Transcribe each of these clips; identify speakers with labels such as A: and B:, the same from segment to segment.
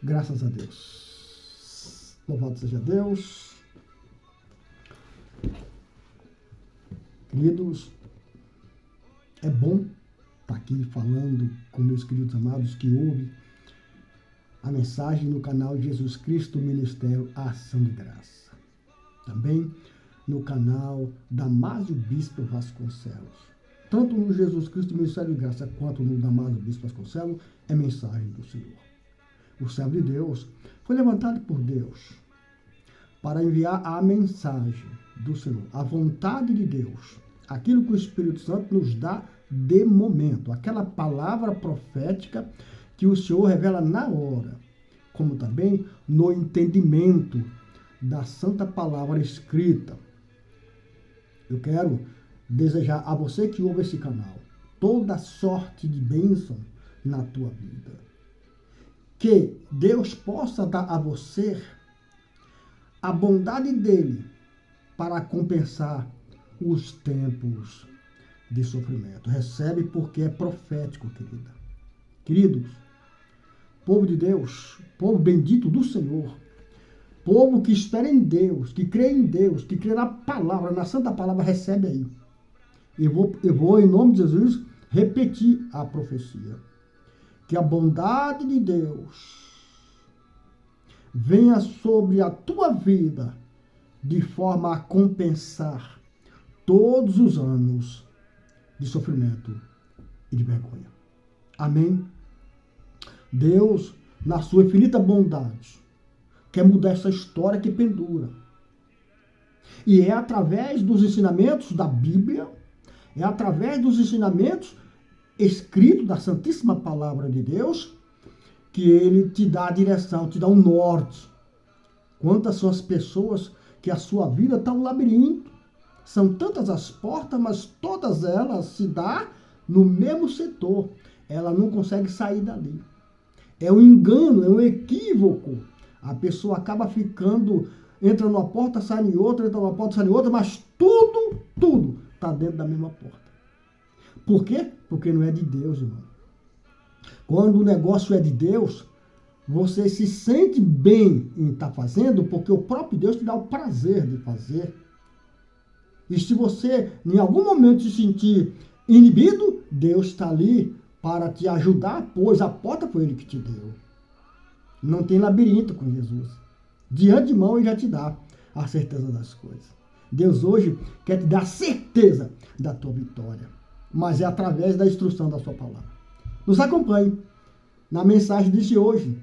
A: Graças a Deus. Louvado seja Deus. Queridos, é bom estar aqui falando com meus queridos amados que ouvem a mensagem no canal Jesus Cristo Ministério Ação de Graça. Também no canal Damásio Bispo Vasconcelos. Tanto no Jesus Cristo Ministério de Graça quanto no Damásio Bispo Vasconcelos é mensagem do Senhor. O servo de Deus foi levantado por Deus para enviar a mensagem do Senhor, a vontade de Deus, aquilo que o Espírito Santo nos dá de momento, aquela palavra profética que o Senhor revela na hora, como também no entendimento da santa palavra escrita. Eu quero desejar a você que ouve esse canal toda sorte de bênção na tua vida. Que Deus possa dar a você a bondade dele para compensar os tempos de sofrimento. Recebe porque é profético, querida. Queridos, povo de Deus, povo bendito do Senhor, povo que espera em Deus, que crê em Deus, que crê na palavra, na santa palavra, recebe aí. Eu vou, em nome de Jesus, repetir a profecia. Que a bondade de Deus venha sobre a tua vida de forma a compensar todos os anos de sofrimento e de vergonha. Amém? Deus, na sua infinita bondade, quer mudar essa história que pendura. E é através dos ensinamentos da Bíblia, é através dos ensinamentos escritos da Santíssima Palavra de Deus, que ele te dá a direção, te dá um norte. Quantas são as pessoas que a sua vida está um labirinto? São tantas as portas, mas todas elas se dão no mesmo setor. Ela não consegue sair dali. É um engano, é um equívoco. A pessoa acaba ficando, entra numa porta, sai em outra, entra numa porta, sai em outra, mas tudo está dentro da mesma porta. Por quê? Porque não é de Deus, irmão. Quando o negócio é de Deus, você se sente bem em estar fazendo, porque o próprio Deus te dá o prazer de fazer. E se você, em algum momento, se sentir inibido, Deus está ali para te ajudar, pois a porta foi Ele que te deu. Não tem labirinto com Jesus. De antemão, Ele já te dá a certeza das coisas. Deus hoje quer te dar certeza da tua vitória, mas é através da instrução da sua palavra. Nos acompanhe na mensagem de hoje,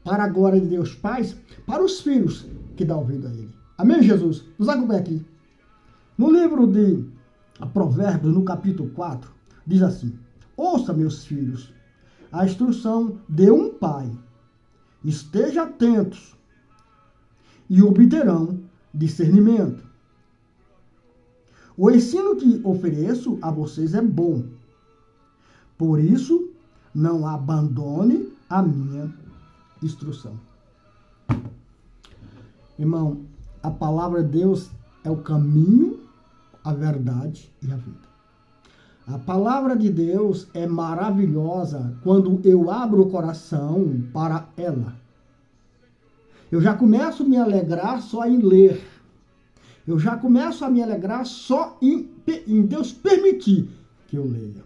A: para a glória de Deus Pai, para os filhos que dão ouvido a Ele. Amém, Jesus? Nos acompanhe aqui. No livro de Provérbios, no capítulo 4, diz assim: ouça, meus filhos, a instrução de um pai. Estejam atentos e obterão discernimento. O ensino que ofereço a vocês é bom. Por isso, não abandone a minha instrução. Irmão, a palavra de Deus é o caminho, a verdade e a vida. A palavra de Deus é maravilhosa quando eu abro o coração para ela. Eu já começo a me alegrar só em ler. Eu já começo a me alegrar só em Deus permitir que eu leia.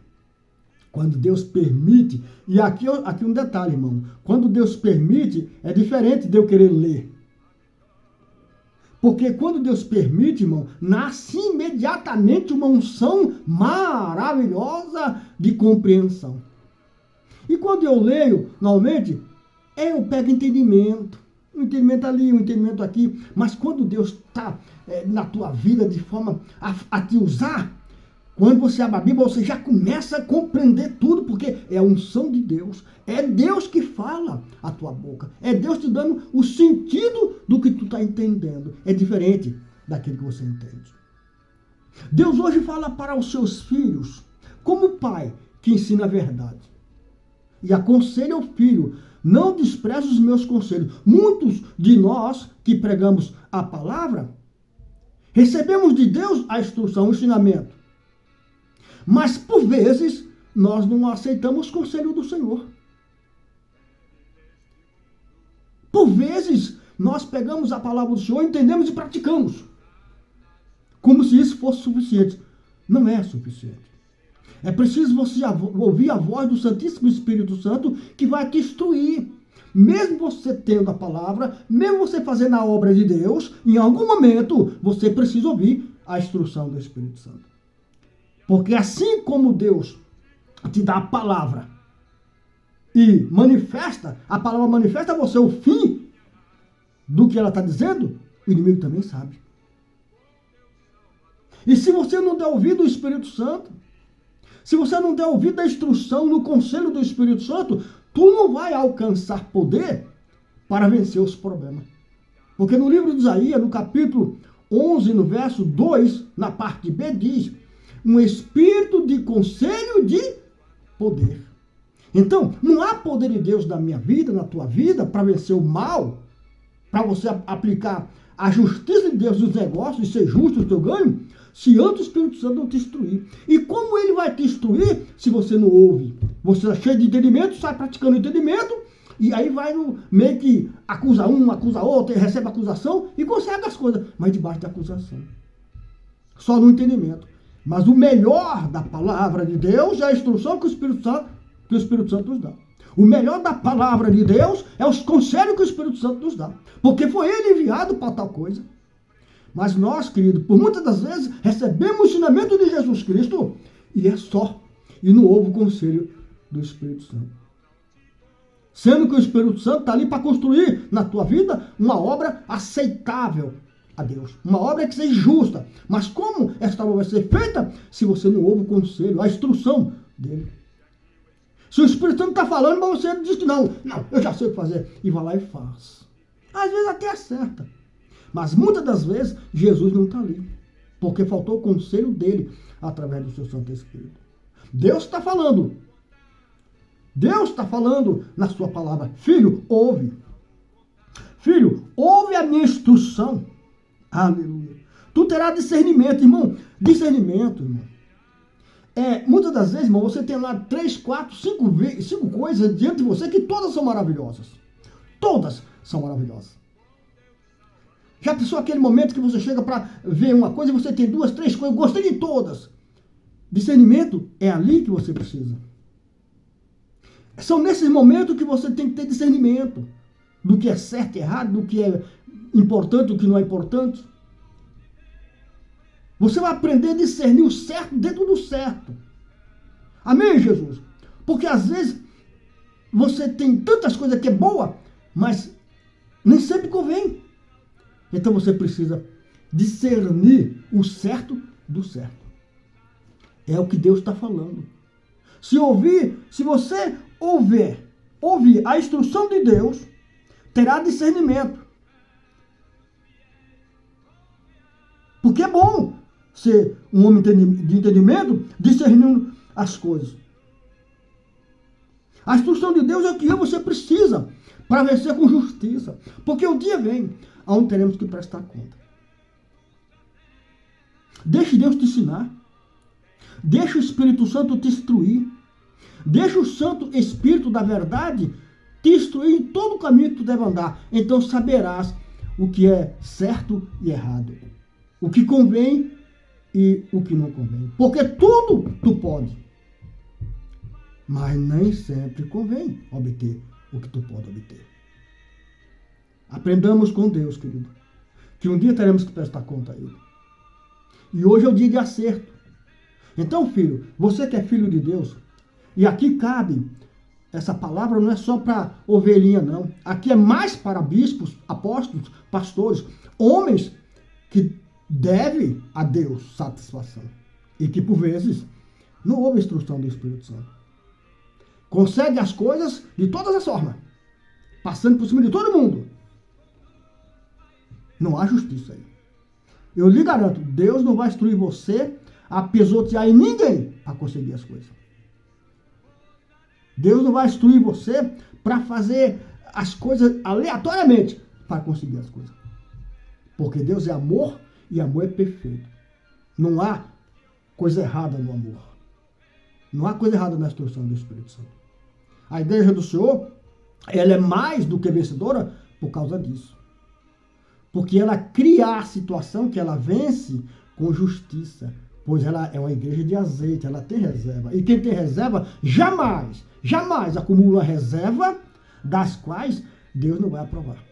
A: Quando Deus permite, e aqui um detalhe, irmão. Quando Deus permite, é diferente de eu querer ler. Porque quando Deus permite, irmão, nasce imediatamente uma unção maravilhosa de compreensão. E quando eu leio, normalmente, eu pego entendimento. Um entendimento ali, um entendimento aqui. Mas quando Deus está na tua vida de forma a te usar, quando você abre a Bíblia, você já começa a compreender tudo, porque é a unção de Deus. É Deus que fala a tua boca. É Deus te dando o sentido do que tu está entendendo. É diferente daquilo que você entende. Deus hoje fala para os seus filhos, como pai que ensina a verdade. E aconselha o filho: não despreze os meus conselhos. Muitos de nós que pregamos a palavra, recebemos de Deus a instrução, o ensinamento. Mas, por vezes, nós não aceitamos o conselho do Senhor. Por vezes, nós pegamos a palavra do Senhor, entendemos e praticamos. Como se isso fosse suficiente. Não é suficiente. É preciso você ouvir a voz do Santíssimo Espírito Santo que vai te instruir. Mesmo você tendo a palavra, mesmo você fazendo a obra de Deus, em algum momento você precisa ouvir a instrução do Espírito Santo. Porque assim como Deus te dá a palavra e a palavra manifesta a você o fim do que ela está dizendo, o inimigo também sabe. E se você não der ouvido ao Espírito Santo, se você não der ouvido à instrução no conselho do Espírito Santo, tu não vai alcançar poder para vencer os problemas. Porque no livro de Isaías, no capítulo 11, no verso 2, na parte B, diz: um espírito de conselho e de poder. Então, não há poder de Deus na minha vida, na tua vida, para vencer o mal, para você aplicar a justiça de Deus nos negócios e ser justo no teu ganho, se antes o Espírito Santo não te instruir. E como ele vai te instruir se você não ouve? Você é cheio de entendimento, sai praticando entendimento, e aí vai meio que acusa um, acusa outro, recebe acusação e consegue as coisas, mas debaixo da acusação. Só no entendimento. Mas o melhor da palavra de Deus é a instrução que o Espírito Santo nos dá. O melhor da palavra de Deus é os conselhos que o Espírito Santo nos dá. Porque foi ele enviado para tal coisa. Mas nós, querido, por muitas das vezes, recebemos o ensinamento de Jesus Cristo e é só. E não houve o conselho do Espírito Santo. Sendo que o Espírito Santo está ali para construir na tua vida uma obra aceitável a Deus. Uma obra que seja justa. Mas como esta obra vai ser feita se você não ouve o conselho, a instrução dele? Se o Espírito Santo está falando, mas você diz que não, eu já sei o que fazer. E vai lá e faz. Às vezes até acerta. Mas muitas das vezes, Jesus não está ali. Porque faltou o conselho dele através do seu Santo Espírito. Deus está falando. Deus está falando na sua palavra. Filho, ouve. Filho, ouve a minha instrução. Aleluia. Tu terás discernimento, irmão. Discernimento, irmão. Muitas das vezes, irmão, você tem lá 3, 4, 5 coisas diante de você que todas são maravilhosas. Todas são maravilhosas. Já pensou aquele momento que você chega para ver uma coisa e você tem 2, 3 coisas, eu gostei de todas. Discernimento é ali que você precisa. São nesses momentos que você tem que ter discernimento do que é certo e errado, do que é importante, do que não é importante. Você vai aprender a discernir o certo dentro do certo. Amém, Jesus? Porque às vezes você tem tantas coisas que é boa, mas nem sempre convém. Então você precisa discernir o certo do certo. É o que Deus está falando. Se você ouvir a instrução de Deus, terá discernimento. Porque é bom ser um homem de entendimento, discernindo as coisas. A instrução de Deus é o que você precisa para vencer com justiça. Porque o dia vem onde teremos que prestar conta. Deixe Deus te ensinar. Deixe o Espírito Santo te instruir. Deixe o Santo Espírito da verdade te instruir em todo o caminho que tu deve andar. Então saberás o que é certo e errado. O que convém e o que não convém. Porque tudo tu pode. Mas nem sempre convém obter o que tu pode obter. Aprendamos com Deus, querido. Que um dia teremos que prestar conta a Ele. E hoje é o dia de acerto. Então, filho, você que é filho de Deus, e aqui cabe, essa palavra não é só para ovelhinha, não. Aqui é mais para bispos, apóstolos, pastores, homens que devem a Deus satisfação. E que, por vezes, não houve instrução do Espírito Santo. Consegue as coisas de todas as formas, passando por cima de todo mundo. Não há justiça aí. Eu lhe garanto, Deus não vai instruir você a pisotear em ninguém para conseguir as coisas. Deus não vai instruir você para fazer as coisas aleatoriamente para conseguir as coisas. Porque Deus é amor e amor é perfeito. Não há coisa errada no amor. Não há coisa errada na instrução do Espírito Santo. A igreja do Senhor, ela é mais do que vencedora por causa disso. Porque ela cria a situação que ela vence com justiça, pois ela é uma igreja de azeite, ela tem reserva. E quem tem reserva jamais acumula reserva das quais Deus não vai aprovar.